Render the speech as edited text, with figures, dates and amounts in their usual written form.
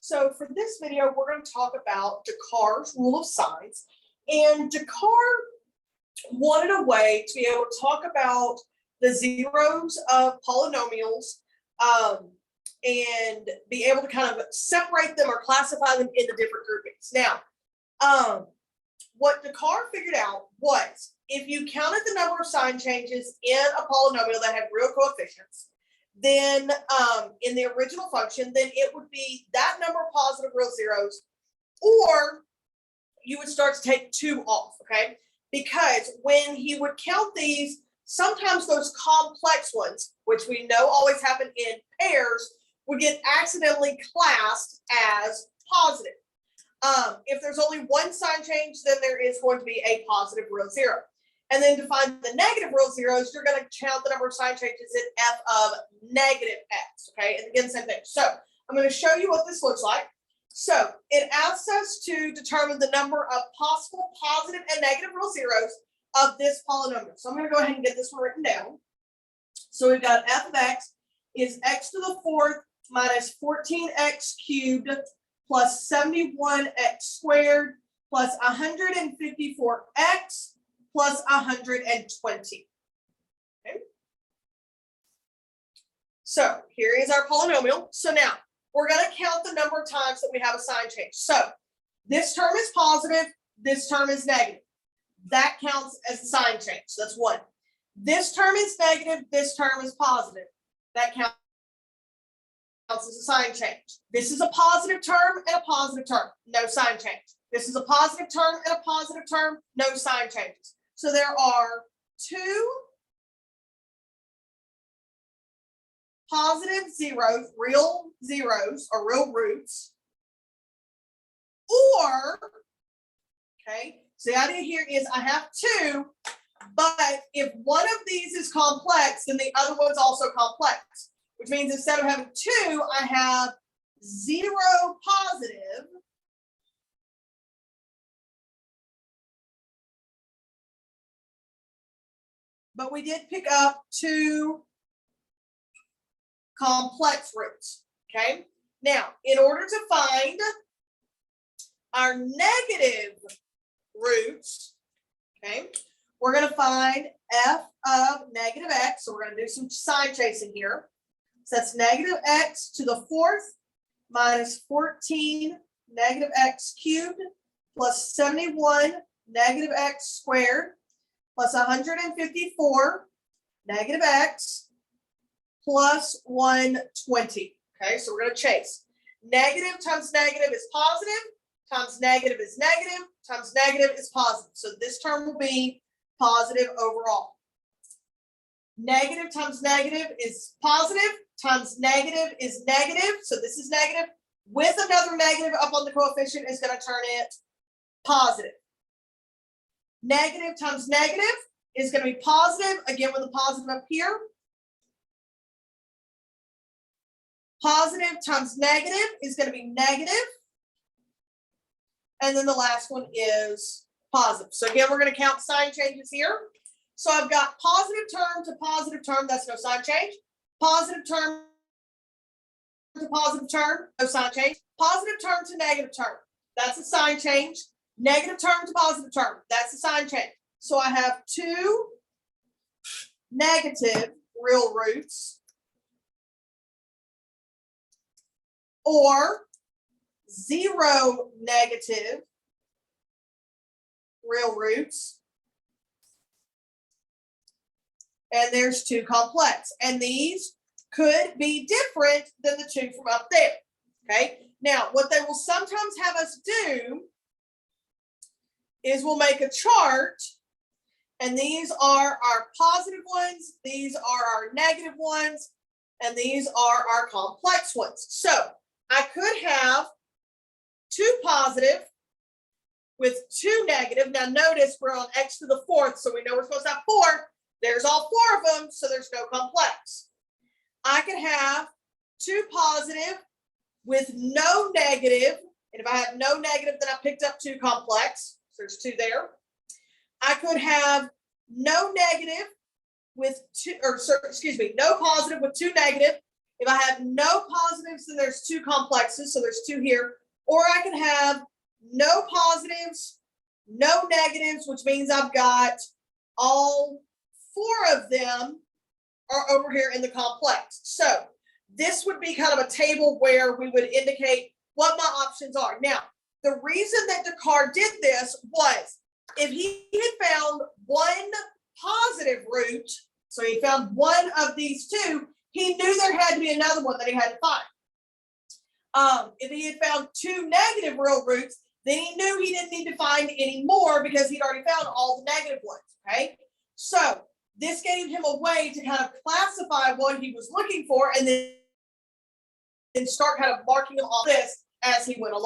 So for this video, we're going to talk about Descartes' rule of signs. And Descartes wanted a way to be able to talk about the zeros of polynomials and be able to kind of separate them or classify them into different groupings. Now, what Descartes figured out was if you counted the number of sign changes in a polynomial that had real coefficients, then in the original function, then it would be that number of positive real zeros, or you would start to take 2 off, okay? Because when he would count these, sometimes those complex ones, which we know always happen in pairs, would get accidentally classed as positive. If there's only one sign change, then there is going to be a positive real zero. And then to find the negative real zeros, you're going to count the number of sign changes in f of negative x, okay? And again, same thing. So I'm going to show you what this looks like. So it asks us to determine the number of possible positive and negative real zeros of this polynomial. So I'm going to go ahead and get this one written down. So we've got f of x is x to the 4th minus 14x cubed plus 71x squared plus 154x plus 120. Okay. So here is our polynomial. So now we're going to count the number of times that we have a sign change. So this term is positive, this term is negative. That counts as a sign change. So that's 1. This term is negative, this term is positive. That counts as a sign change. This is a positive term and a positive term, no sign change. This is a positive term and a positive term, no sign changes. So there are 2 positive zeros, real zeros or real roots, or, okay, so the idea here is I have 2, but if one of these is complex, then the other one's also complex, which means instead of having 2, I have 0 positive but we did pick up 2 complex roots, okay? Now, in order to find our negative roots, okay, we're going to find f of negative x. So we're going to do some sign chasing here. So that's negative x to the 4th minus 14 negative x cubed plus 71 negative x squared plus 154 negative x plus 120. Okay, so we're going to chase. Negative times negative is positive, times negative is negative, times negative is positive. So this term will be positive overall. Negative times negative is positive, times negative is negative. So this is negative. With another negative up on the coefficient is going to turn it positive. Negative times negative is going to be positive, again with a positive up here. Positive times negative is going to be negative. And then the last one is positive. So again, we're going to count sign changes here. So I've got positive term to positive term, that's no sign change. Positive term to positive term, no sign change. Positive term to negative term, that's a sign change. Negative term to positive term, that's a sign change. So I have 2 negative real roots or 0 negative real roots. And there's 2 complex. And these could be different than the 2 from up there. Okay. Now, what they will sometimes have us do is we'll make a chart, and these are our positive ones, these are our negative ones, and these are our complex ones. So I could have 2 positive with 2 negative. Now notice we're on x to the 4th, so we know we're supposed to have 4. There's all 4 of them, so there's no complex. I could have 2 positive with no negative, and if I have no negative, then I picked up 2 complex. So there's 2 there. I could have no negative with 2, or excuse me, no positive with 2 negative, If I have no positives, then there's two complexes, so there's two here. Or I can have no positives, no negatives, which means I've got all four of them are over here in the complex. So this would be kind of a table where we would indicate what my options are. Now, the reason that Descartes did this was if he had found one positive root, so he found one of these two, he knew there had to be another one that he had to find. If he had found two negative real roots, then he knew he didn't need to find any more because he'd already found all the negative ones, okay? So this gave him a way to kind of classify what he was looking for and then start kind of marking them on this as he went along.